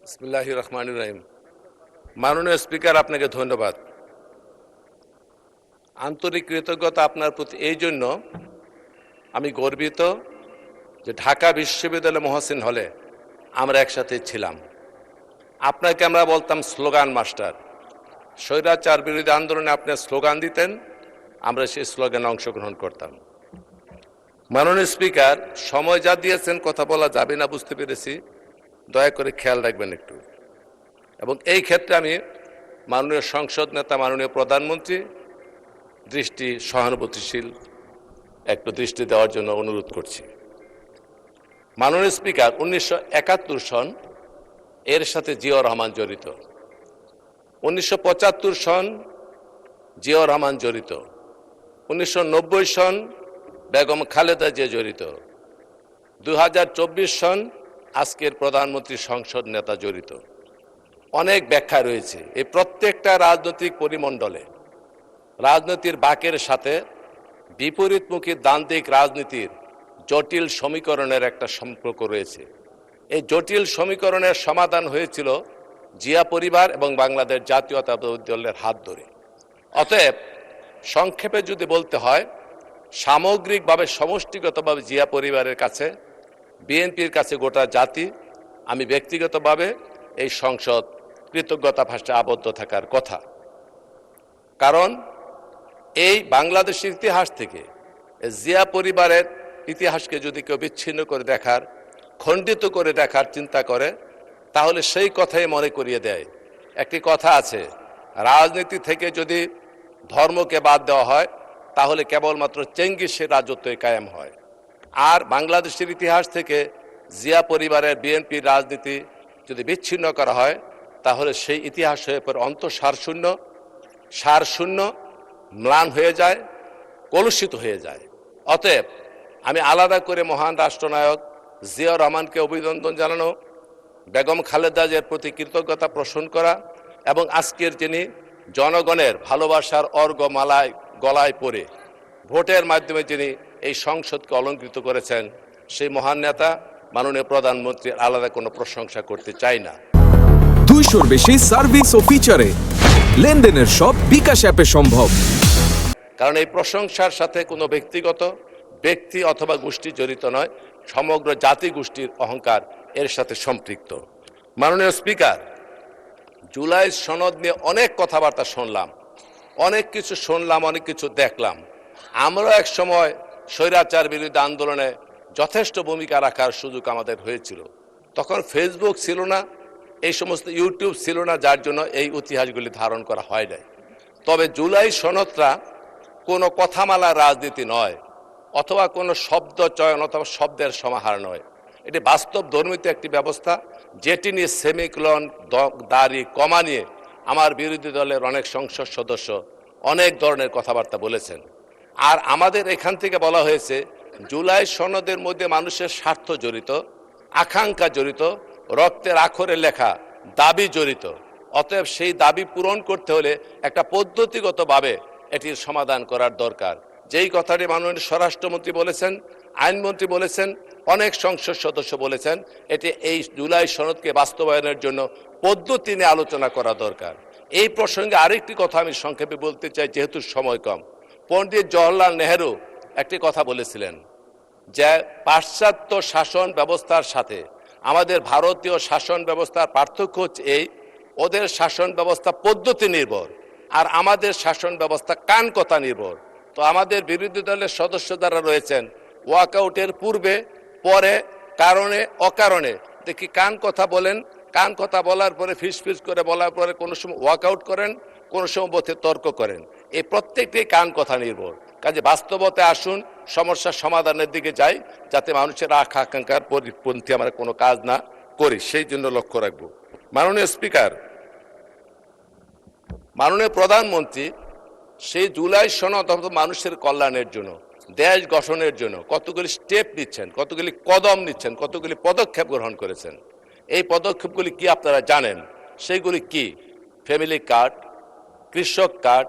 বিসমিল্লাহির রহমানির রহিম। মাননীয় স্পিকার, আপনাকে ধন্যবাদ। আন্তরিক কৃতজ্ঞতা আপনার প্রতি এই জন্য আমি গর্বিত যে ঢাকা বিশ্ববিদ্যালয় মহসিন হলে আমরা একসাথে ছিলাম। আপনাকে আমরা বলতাম স্লোগান মাস্টার। স্বৈরাচার বিরোধী আন্দোলনে আপনি স্লোগান দিতেন, আমরা সেই স্লোগানে অংশগ্রহণ করতাম। মাননীয় স্পিকার, সময় যা দিয়েছেন কথা বলা যাবে না বুঝতে পেরেছি, দয়া করে খেয়াল রাখবেন একটু। এবং এই ক্ষেত্রে আমি মাননীয় সংসদ নেতা, মাননীয় প্রধানমন্ত্রী দৃষ্টি সহানুভূতিশীল একটু দৃষ্টি দেওয়ার জন্য অনুরোধ করছি। মাননীয় স্পিকার, 1971 সন এর সাথে জিয়াউর রহমান জড়িত, 1975 সন জিয়াউর রহমান জড়িত, 1990 সন বেগম খালেদা জিয়া জড়িত, 2024 সন আজকের প্রধানমন্ত্রী সংসদ নেতা জড়িত। অনেক ব্যাখ্যা রয়েছে। এই প্রত্যেকটা রাজনৈতিক পরিমণ্ডলে রাজনীতির বাঁকের সাথে বিপরীতমুখী দ্বান্দ্বিক রাজনীতির জটিল সমীকরণের একটা সম্পর্ক রয়েছে। এই জটিল সমীকরণের সমাধান হয়েছিল জিয়া পরিবার এবং বাংলাদেশ জাতীয়তাবাদী দলের হাত ধরে। অতএব সংক্ষেপে যদি বলতে হয়, সামগ্রিকভাবে সমষ্টিগতভাবে জিয়া পরিবারের কাছে, বিএনপির কাছে গোটা জাতি, আমি ব্যক্তিগতভাবে এই সংসদ কৃতজ্ঞতা ভাষায় আবদ্ধ থাকার কথা। কারণ এই বাংলাদেশের ইতিহাস থেকে জিয়া পরিবারের ইতিহাসকে যদি কেউ বিচ্ছিন্ন করে দেখার, খণ্ডিত করে দেখার চিন্তা করে, তাহলে সেই কথাই মনে করিয়ে দেয়। একটি কথা আছে, রাজনীতি থেকে যদি ধর্মকে বাদ দেওয়া হয় তাহলে কেবলমাত্র চেঙ্গিসের রাজত্বই কায়েম হয়। আর বাংলাদেশের ইতিহাস থেকে জিয়া পরিবারের বিএনপির রাজনীতি যদি বিচ্ছিন্ন করা হয় তাহলে সেই ইতিহাস হয়ে পড়ে অন্তঃসারশূন্য, সারশূন্য, ম্লান হয়ে যায়, কলুষিত হয়ে যায়। অতএব আমি আলাদা করে মহান রাষ্ট্রনায়ক জিয়াউর রহমানকে অভিনন্দন জানানো, বেগম খালেদা জিয়ার প্রতি কৃতজ্ঞতা পোষণ করা এবং আজকের যিনি জনগণের ভালোবাসার অর্ঘ্যমালায় গলায় পড়ে ভোটের মাধ্যমে যিনি এই সংসদকে অলঙ্কৃত করেছেন, সেই মহান নেতা মাননীয় প্রধানমন্ত্রীর আলাদা কোনো প্রশংসা করতে চাই না। 200-র বেশি সার্ভিস ও ফিচারে লেনদেনের সব বিকাশ অ্যাপে সম্ভব। কারণ এই প্রশংসার সাথে কোনো ব্যক্তি অথবা গোষ্ঠী জড়িত নয়, সমগ্র জাতি গোষ্ঠীর অহংকার এর সাথে সম্পৃক্ত। মাননীয় স্পিকার, জুলাই সনদ নিয়ে অনেক কথাবার্তা শুনলাম, অনেক কিছু দেখলাম। আমরা এক সময় স্বৈরাচার বিরোধী আন্দোলনে যথেষ্ট ভূমিকা রাখার সুযোগ আমাদের হয়েছিল। তখন ফেসবুক ছিল না, এই সমস্ত ইউটিউব ছিল না, যার জন্য এই ইতিহাসগুলি ধারণ করা হয় নাই। তবে জুলাই সনদটা কোনো কথামালার রাজনীতি নয়, অথবা কোনো শব্দ চয়ন অথবা শব্দের সমাহার নয়। এটি বাস্তব ধর্মিত একটি ব্যবস্থা, যেটি নিয়ে সেমিকলন, দাড়ি, কমা নিয়ে আমার বিরোধী দলের অনেক সংসদ সদস্য অনেক ধরনের কথাবার্তা বলেছেন। আর আমাদের এখান থেকে বলা হয়েছে জুলাই সনদের মধ্যে মানুষের স্বার্থ জড়িত, আকাঙ্ক্ষা জড়িত, রক্তের আখরে লেখা দাবি জড়িত। অতএব সেই দাবি পূরণ করতে হলে একটা পদ্ধতিগতভাবে এটির সমাধান করার দরকার। যেই কথাটি মাননীয় স্বরাষ্ট্রমন্ত্রী বলেছেন, আইনমন্ত্রী বলেছেন, অনেক সংসদ সদস্য বলেছেন, এটি এই জুলাই সনদকে বাস্তবায়নের জন্য পদ্ধতি নিয়ে আলোচনা করা দরকার। এই প্রসঙ্গে আরেকটি কথা আমি সংক্ষেপে বলতে চাই, যেহেতু সময় কম। পণ্ডিত জওহরলাল নেহেরু একটি কথা বলেছিলেন যে পাশ্চাত্য শাসন ব্যবস্থার সাথে আমাদের ভারতীয় শাসন ব্যবস্থার পার্থক্য হচ্ছে এই, ওদের শাসন ব্যবস্থা পদ্ধতি নির্ভর আর আমাদের শাসন ব্যবস্থা কান কথা নির্ভর। তো আমাদের বিরোধী দলের সদস্য যারা রয়েছেন, ওয়াকআউটের পূর্বে, পরে, কারণে, অকারণে দেখি কান কথা বলেন, কান কথা বলার পরে ফিস করে বলার পরে কোনো সময় ওয়াকআউট করেন, কোনো সময় বোধে তর্ক করেন। এই প্রত্যেকটি কান কথা নির্ভর। কাজে বাস্তবতে আসুন, সমস্যার সমাধানের দিকে যাই, যাতে মানুষের আকাঙ্ক্ষার পরিপন্থী আমরা কোনো কাজ না করি, সেই জন্য লক্ষ্য রাখব। মাননীয় স্পিকার, মাননীয় প্রধানমন্ত্রী সেই জুলাই সনদ মানুষের কল্যাণের জন্য, দেশ গঠনের জন্য কতগুলি স্টেপ নিচ্ছেন, কতগুলি কদম নিচ্ছেন, কতগুলি পদক্ষেপ গ্রহণ করেছেন। এই পদক্ষেপগুলি কি আপনারা জানেন? সেইগুলি কি? ফ্যামিলি কার্ড, কৃষক কার্ড,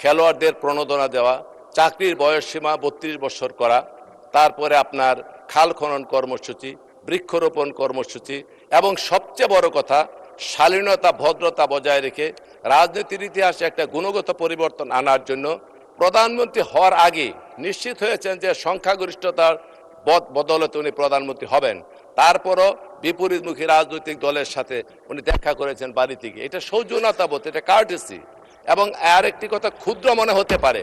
খেলোয়াড়দের প্রণোদনা দেওয়া, চাকরির বয়সসীমা 32 বছর করা, তারপরে আপনার খাল খনন কর্মসূচি, বৃক্ষরোপণ কর্মসূচি এবং সবচেয়ে বড় কথা শালীনতা ভদ্রতা বজায় রেখে রাজনীতির ইতিহাসে একটা গুণগত পরিবর্তন আনার জন্য প্রধানমন্ত্রী হওয়ার আগে নিশ্চিত হয়েছেন যে সংখ্যাগরিষ্ঠতার বদৌলতে উনি প্রধানমন্ত্রী হবেন। তারপরও বিপরীতমুখী রাজনৈতিক দলের সাথে উনি দেখা করেছেন বাড়িতে গিয়ে। এটা সৌজন্যতাবোধ, এটা কার্টেসি। এবং আর একটি কথা ক্ষুদ্র মনে হতে পারে,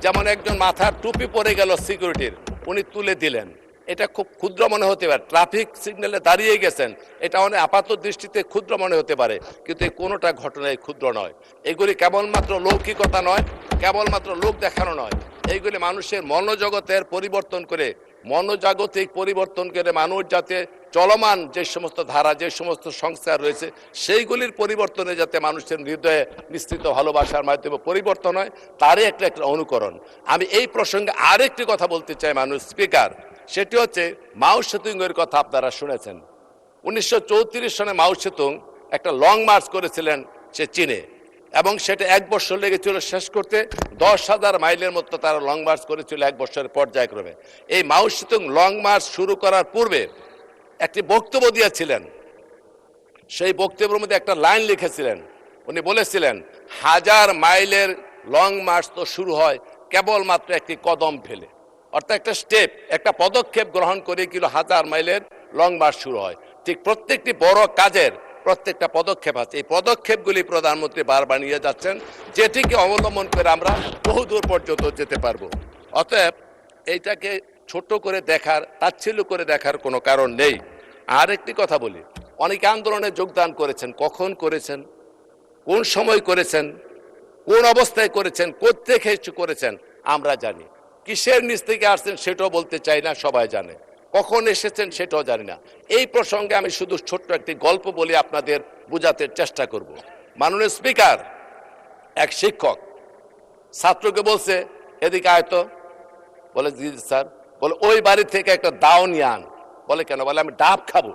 যেমন একজন মাথার টুপি পরে গেল সিকিউরিটির, উনি তুলে দিলেন, এটা খুব ক্ষুদ্র মনে হতে পারে। ট্রাফিক সিগন্যালে দাঁড়িয়ে গেছেন, এটা অনেক আপাত দৃষ্টিতে ক্ষুদ্র মনে হতে পারে, কিন্তু এই কোনোটা ঘটনায় ক্ষুদ্র নয়। এগুলি কেবলমাত্র লৌকিকতা নয়, কেবলমাত্র লোক দেখানো নয়, এইগুলি মানুষের মনোজগতের পরিবর্তন করে, মনোজাগতিক পরিবর্তন করে মানুষ যাতে চলমান যে সমস্ত ধারা, যে সমস্ত সংস্কার রয়েছে, সেইগুলির পরিবর্তনে যাতে মানুষের হৃদয়ে নিশ্চিত ভালোবাসার মাধ্যমে পরিবর্তন হয়, তারই একটা অনুকরণ। আমি এই প্রসঙ্গে আরেকটি কথা বলতে চাই মানুষ স্পিকার, সেটি হচ্ছে মাও সেতুংয়ের কথা আপনারা শুনেছেন। 1934 সনে মাও সেতুং একটা লং মার্চ করেছিলেন সে চীনে, এবং সেটা 1 বছর লেগেছিল শেষ করতে। 10,000 মাইলের মতো তারা লং মার্চ করেছিল 1 বছরের পর্যায়ক্রমে। এই মাও সেতুং লং মার্চ শুরু করার পূর্বে একটি বক্তব্য দিয়েছিলেন। সেই বক্তব্যের মধ্যে একটা লাইন লিখেছিলেন, উনি বলেছিলেন 1000 মাইলের লং মার্চ তো শুরু হয় কেবলমাত্র একটি কদম ফেলে, অর্থাৎ একটা স্টেপ, একটা পদক্ষেপ গ্রহণ করে কিন্তু 1000 মাইলের লং মার্চ শুরু হয়। ঠিক প্রত্যেকটি বড় কাজের প্রত্যেকটা পদক্ষেপ আছে, এই পদক্ষেপগুলি প্রধানমন্ত্রী বারবার নিয়ে যাচ্ছেন, যেটিকে অবলম্বন করে আমরা বহুদূর পর্যন্ত যেতে পারবো। অতএব এইটাকে ছোট করে দেখার, তাচ্ছিল্য করে দেখার কোনো কারণ নেই। আর একটি কথা বলি, অনেকে আন্দোলনে যোগদান করেছেন, কখন করেছেন, কোন সময় করেছেন, কোন অবস্থায় করেছেন, কোত্থেকে করেছেন আমরা জানি। কিসের নিচ থেকে আসছেন সেটাও বলতে চাই না, সবাই জানে। কখন এসেছেন সেটাও জানি না। এই প্রসঙ্গে আমি শুধু ছোট্ট একটি গল্প বলে আপনাদের বোঝাতে চেষ্টা করব। মাননীয় স্পিকার, এক শিক্ষক ছাত্রকে বলছে এদিকে আয়তো, বলে জি স্যার। বলে ওই বাড়ি থেকে একটা দাও নিয়ে আন। বলে কেন? বলে আমি ডাব খাবো।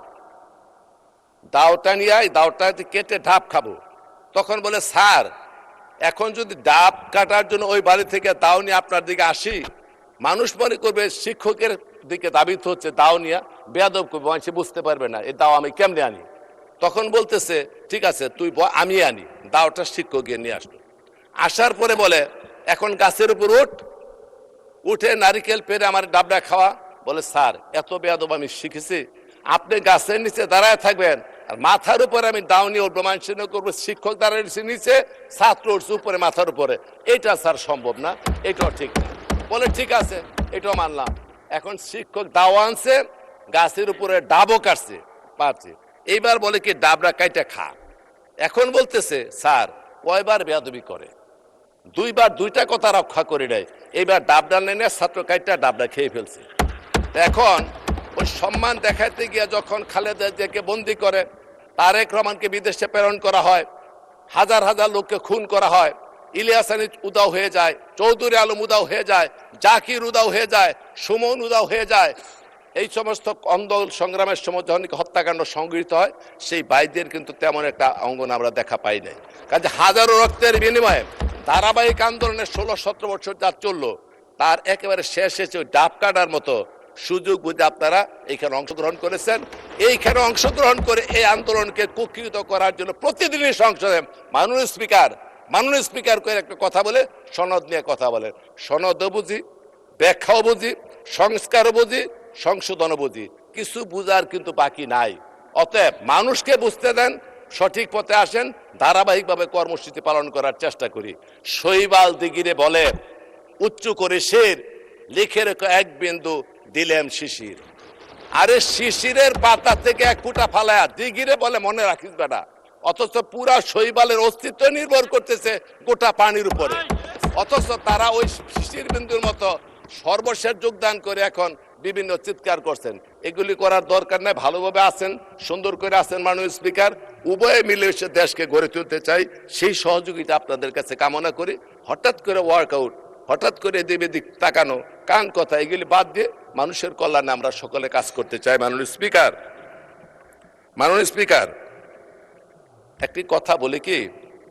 দাওটা নিয়ে আয়, দাওটা কেটে ডাব খাবো। তখন বলে স্যার, এখন যদি ডাব কাটার জন্য ওই বাড়ি থেকে দাও নিয়ে আপনার দিকে আসি, মানুষ মনে করবে শিক্ষকের দিকে দাবিত হচ্ছে দাও নিয়ে, বেয়াদব করবে, সে বুঝতে পারবে না এই দাও আমি কেমনে আনি। তখন বলতেছে ঠিক আছে তুই আমি আনি। দাওটা শিক্ষক গিয়ে নিয়ে আসলো। আসার পরে বলে এখন গাছের উপর উঠে নারিকেল পেরে আমার ডাবটা খাওয়া। বলে স্যার, এত বেয়াদব আমি শিখেছি, আপনি গাছের নিচে দাঁড়ায় থাকবেন আর মাথার উপরে আমি দাও নিয়ে উঠবো, মানুষের করবো, শিক্ষক দাঁড়িয়েছে নিচে, ছাত্র উঠছে উপরে মাথার উপরে, এটা স্যার সম্ভব না, এটাও ঠিক না। বলে ঠিক আছে, এটাও মানলাম। এখন শিক্ষক দাও আনছে, গাছের উপরে ডাবও কাটছে, পারছে। এইবার বলে কি ডাবরা কাইটা খা। এখন বলতেছে স্যার কয়বার বেয়াদবি করে, দুইবার দুইটা কথা রক্ষা করে নেয়, এইবার ডাবডা নেনে ছাত্র কাইটা ডাবডা খেয়ে ফেলছে। এখন ওই সম্মান দেখাতে গিয়ে যখন খালেদা জিয়াকে বন্দি করে, তারেক রহমানকে বিদেশে প্রেরণ করা হয়, হাজার হাজার লোককে খুন করা হয়, ইলিয়াস আলী উদাও হয়ে যায়, চৌধুরী আলম উদাও হয়ে যায়, জাকির উদাও হয়ে যায়, সুমন উদাও হয়ে যায়, এই সমস্ত আন্দোলন সংগ্রামের সময় যখন হত্যাকাণ্ড সংগৃহীত হয়, সেই বাইদের কিন্তু তেমন একটা অঙ্গন আমরা দেখা পাই নাই। কাজে হাজারো রক্তের বিনিময়ে ধারাবাহিক আন্দোলনের 16-17 বছর যা চললো, তার একেবারে শেষ এসে ওই ডাব কাটার মতো সুযোগ বুঝে আপনারা এইখানে অংশগ্রহণ করেছেন। এইখানে অংশগ্রহণ করে এই আন্দোলনকে কুক্ষিগত করার জন্য প্রতিদিনই সংসদে মাননীয় স্পিকার করে একটা কথা বলে, সনদ নিয়ে কথা বলেন। সনদও বুঝি, ব্যাখ্যাও বুঝি, সংস্কারও বুঝি, সংশোধনও বুঝি, কিছু বুঝার কিন্তু বাকি নাই। অতএব মানুষকে বুঝতে দেন, সঠিক পথে আসেন, ধারাবাহিকভাবে কর্মসূচি পালন করার চেষ্টা করি। শৈবাল দিগিরে বলে উচ্চ করে শের, লিখে রেখো এক বিন্দু দিলেম শিশির। আরে শিশিরের পাতা থেকে এক ফুটা ফালায়া দিগিরে বলে মনে রাখিস বেটা। অথচ পুরা শৈবালের অস্তিত্ব নির্ভর করতেছে গোটা পানির উপরে। অথচ তারা ওই শিশির বিন্দুর মতো সর্বশেষ যোগদান করে এখন বিভিন্ন চিৎকার করছেন। এগুলি করার দরকার নাই, ভালোভাবে আছেন, সুন্দর করে আছেন মাননীয় স্পিকার। উভয়ে মিলে এসে দেশকে গড়ে তুলতে চাই, সেই সহযোগিতা আপনাদের কাছে কামনা করি। হঠাৎ করে ওয়ার্কআউট, হঠাৎ করে এদিক এদিক তাকানো, কান কথা, এগুলি বাদ দিয়ে মানুষের কল্যাণে আমরা সকলে কাজ করতে চাই। মাননীয় স্পিকার, একটি কথা বলি কি,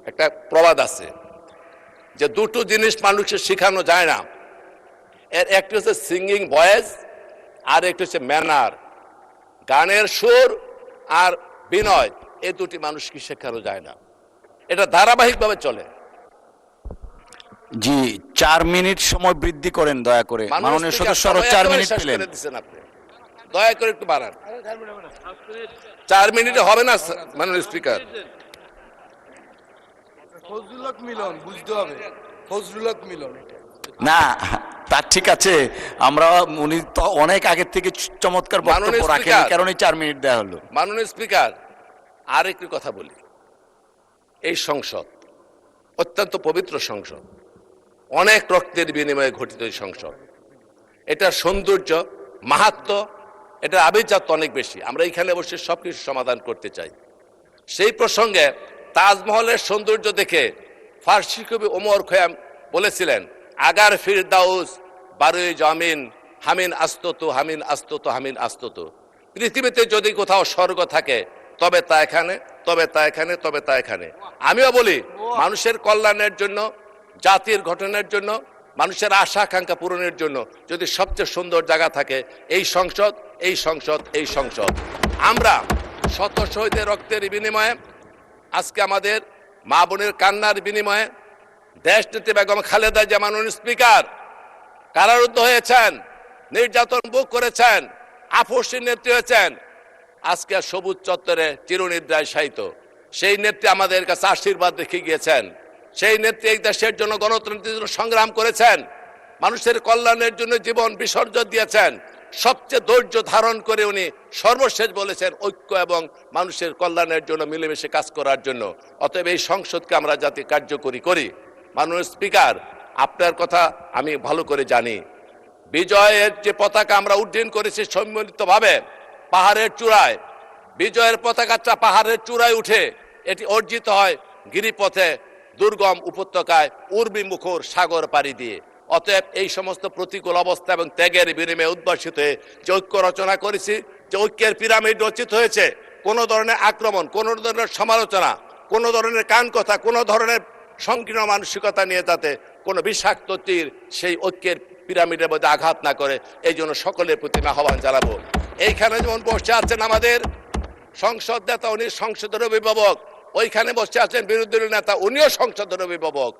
একটা প্রবাদ আছে যে দুটো জিনিস মানুষের শেখানো যায় না, এর একটি হচ্ছে সিঙ্গিং ভয়েস, আর একটি হচ্ছে ম্যানার, গানের সুর আর বিনয়, এই দুটি মানুষকে শেখানো যায় না, এটা ধারাবাহিকভাবে চলে। জি, 4 মিনিট সময় বৃদ্ধি করেন দয়া করে। মাননীয় সদস্য আরো 4 মিনিট পেলেন। আপনি দয়া করে একটু বাড়ান। 4 মিনিটে হবে না মাননীয় স্পিকার। ফজলুল হক মিলন বুঝতে হবে, ফজলুল হক মিলন। না, তা ঠিক আছে, আমরা উনি তো অনেক আগে থেকে চমৎকার বক্তব্য রাখেন, এই কারণে 4 মিনিট দেওয়া হলো। মাননীয় স্পিকার, আর একটি কথা বলি, এই সংসদ অত্যন্ত পবিত্র সংসদ, অনেক রক্তের বিনিময়ে গঠিত এই সংসদ, এটার সৌন্দর্য, মাহাত্ম্য, এটার আভিজাত্য অনেক বেশি। আমরা এইখানে বসে সবকিছু সমাধান করতে চাই। সেই প্রসঙ্গে তাজমহলের সৌন্দর্য দেখে ফার্সি কবি ওমর খৈয়াম বলেছিলেন, আগার ফিরদাউস বারুই জামিন হামিন আস্তত হামিন আস্তত হামিন আস্তত। পৃথিবীতে যদি কোথাও স্বর্গ থাকে তবে তা এখানে, তবে তা এখানে, তবে তা এখানে। আমিও বলি, মানুষের কল্যাণের জন্য, জাতির গঠনের জন্য, মানুষের আশা আকাঙ্ক্ষা পূরণের জন্য যদি সবচেয়ে সুন্দর জায়গা থাকে এই সংসদ, এই সংসদ, এই সংসদ। আমরা শত শহীদের রক্তের বিনিময়ে, আজকে আমাদের মা বোনের কান্নার বিনিময়ে দেশনেত্রী বেগম খালেদা জিয়া মাননীয় স্পিকার কারারুদ্ধ হয়েছেন, নির্যাতন ভোগ করেছেন, আপসের নেত্রী হয়েছেন, আজকে সবুজ চত্বরে চিরনিদ্রায় শায়িত। সেই নেত্রী আমাদের কাছে আশীর্বাদ রেখে গিয়েছেন। সেই নেত্রী এই দেশের জন্য, গণতন্ত্রের জন্য সংগ্রাম করেছেন, মানুষের কল্যাণের জন্য জীবন বিসর্জন দিয়েছেন। সবচেয়ে ধৈর্য ধারণ করে উনি সর্বশেষ বলেছেন ঐক্য এবং মানুষের কল্যাণের জন্য মিলেমিশে কাজ করার জন্য। অতএব এই সংসদকে আমরা যাতে কার্যকরী করি। মাননীয় স্পিকার, আপনার কথা আমি ভালো করে জানি। বিজয়ের যে পতাকা আমরা উড্ডীন করেছি সম্মিলিতভাবে পাহাড়ের চূড়ায়, বিজয়ের পতাকাটা পাহাড়ের চূড়ায় উঠে এটি অর্জিত হয় গিরিপথে, দুর্গম উপত্যকায়, উর্বী মুখর সাগর পাড়ি দিয়ে। অতএব এই সমস্ত প্রতিকূল অবস্থা এবং ত্যাগের বিনিময়ে উদ্ভাসিত হয়ে যে ঐক্য রচনা করেছি, যে ঐক্যের পিরামিড রচিত হয়েছে, কোনো ধরনের আক্রমণ, কোনো ধরনের সমালোচনা, কোনো ধরনের কান কথা, কোনো ধরনের সংকীর্ণ মানসিকতা নিয়ে যাতে কোনো বিষাক্ত তীর সেই ঐক্যের পিরামিডের মধ্যে আঘাত না করে, এই জন্য সকলের প্রতি আমি আহ্বান জানাবো। এইখানে যেমন বসে আছেন আমাদের সংসদ নেতা, উনি সংসদের অভিভাবক, ওইখানে বসে আছেন বিরোধী দলীয় নেতা, উনিও সংসদের অভিভাবক।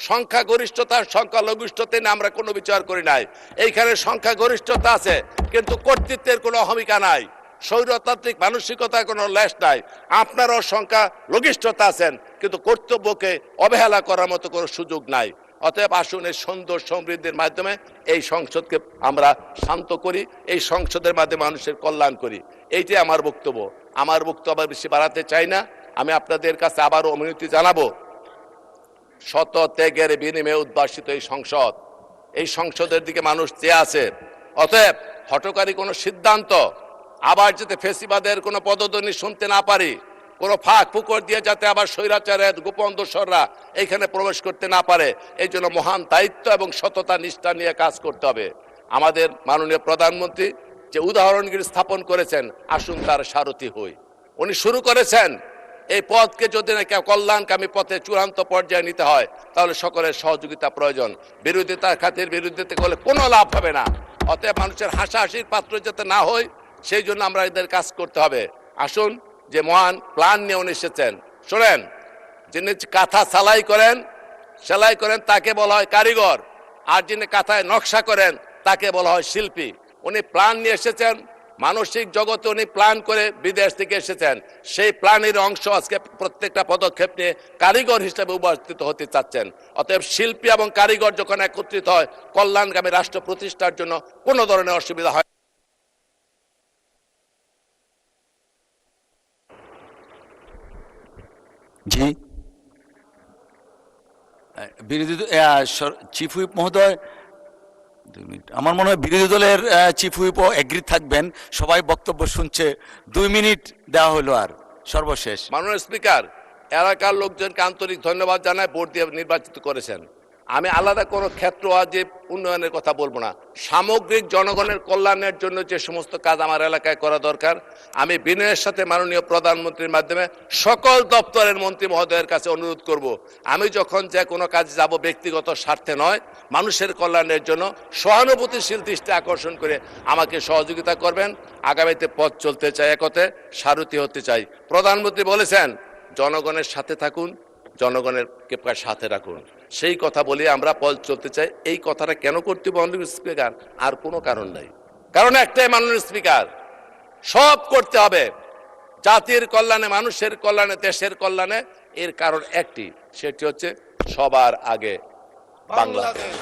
সংখ্যাগরিষ্ঠতার সংখ্যালঘিষ্ঠতা নিয়ে আমরা কোনো বিচার করি নাই। এইখানে সংখ্যাগরিষ্ঠতা আছে, কিন্তু কর্তৃত্বের কোনো অহমিকা নাই, স্বৈরতান্ত্রিক মানসিকতার কোনো লেশ নাই। আপনারাও সংখ্যালঘিষ্ঠতা আছেন, কিন্তু কর্তব্যকে অবহেলা করার মতো কোনো সুযোগ নাই। অতএব আসুন এই সুন্দর সমৃদ্ধির মাধ্যমে এই সংসদকে আমরা শান্ত করি, এই সংসদের মাধ্যমে মানুষের কল্যাণ করি। এইটাই আমার বক্তব্য। আমার বক্তব্য বেশি বাড়াতে চাই না। আমি আপনাদের কাছে আবারও অনুমতি জানাবো, শত ত্যাগের বিনিময়ে উদ্ভাসিত এই সংসদ, এই সংসদের দিকে মানুষ চেয়ে আছে। অতএব হঠকারী কোনো সিদ্ধান্ত, আবার যাতে ফেসিবাদের কোনো পদধ্বনি শুনতে না পারি, কোনো ফাঁক ফুকর দিয়ে যাতে আবার স্বৈরাচারের গোপন দোসররা এইখানে প্রবেশ করতে না পারে, এই জন্য মহান দায়িত্ব এবং সততা নিষ্ঠা নিয়ে কাজ করতে হবে। আমাদের মাননীয় প্রধানমন্ত্রী যে উদাহরণগুলি স্থাপন করেছেন, আসুন তার সারথি হই। উনি শুরু করেছেন, এই পথকে যদি না কল্যাণকামী পথে চূড়ান্ত পর্যায়ে নিতে হয়, তাহলে সকলের সহযোগিতা প্রয়োজন। বিরোধিতার খাতির বিরোধিতা করলে কোনো লাভ হবে না। অতএব মানুষের হাসাহাসির পাত্র যাতে না হয়, সেই জন্য আমরা এদের কাজ করতে হবে। আসুন, যে মহান প্ল্যান নিয়ে উনি এসেছেন, শোনেন, যিনি কাঁথা সেলাই করেন তাকে বলা হয় কারিগর, আর যিনি কাঁথায় নকশা করেন তাকে বলা হয় শিল্পী। উনি প্ল্যান নিয়ে এসেছেন, মানসিক জগতে উনি প্ল্যান করে বিদেশ থেকে এসেছেন। সেই প্ল্যানের অংশ আজকে প্রত্যেকটা পদক্ষেপ নিয়ে কারিগর হিসেবে উপস্থিত হতে চাচ্ছেন। অতএব শিল্পী এবং কারিগর যখন একত্রিত হয়, কল্যাণকামী রাষ্ট্র প্রতিষ্ঠার জন্য কোনো ধরনের অসুবিধা হয়। জি, বিরোধী চিফ হুইপ মহোদয়, 2 মিনিট। আমার মনে হয় বিরোধী দলের চিফ হুইপও এগ্রি থাকবেন। সবাই বক্তব্য শুনছে, 2 মিনিট দেওয়া হলো। আর সর্বশেষ মাননীয় স্পিকার, এলাকার লোকজনকে আন্তরিক ধন্যবাদ জানায়, ভোট দিয়ে নির্বাচিত করেছেন। আমি আলাদা কোনো ক্ষেত্র যে উন্নয়নের কথা বলবো না, সামগ্রিক জনগণের কল্যাণের জন্য যে সমস্ত কাজ আমার এলাকায় করা দরকার, আমি বিনয়ের সাথে মাননীয় প্রধানমন্ত্রীর মাধ্যমে সকল দপ্তরের মন্ত্রী মহোদয়ের কাছে অনুরোধ করব, আমি যখন যে কোনো কাজে যাব ব্যক্তিগত স্বার্থে নয়, মানুষের কল্যাণের জন্য সহানুভূতিশীল দৃষ্টি আকর্ষণ করে আমাকে সহযোগিতা করবেন। আগামীতে পথ চলতে চাই, একতে সারথি হতে চাই। প্রধানমন্ত্রী বলেছেন জনগণের সাথে থাকুন, জনগণের সাথে রাখুন, সেই কথা বলে আমরা পথ চলতে চাই। এই কথাটা কেন করতে মাননীয় স্পিকার? আর কোনো কারণ নাই, কারণ একটাই মাননীয় স্পিকার, সব করতে হবে জাতির কল্যাণে, মানুষের কল্যাণে, দেশের কল্যাণে। এর কারণ একটি, সেটি হচ্ছে সবার আগে বাংলাদেশ।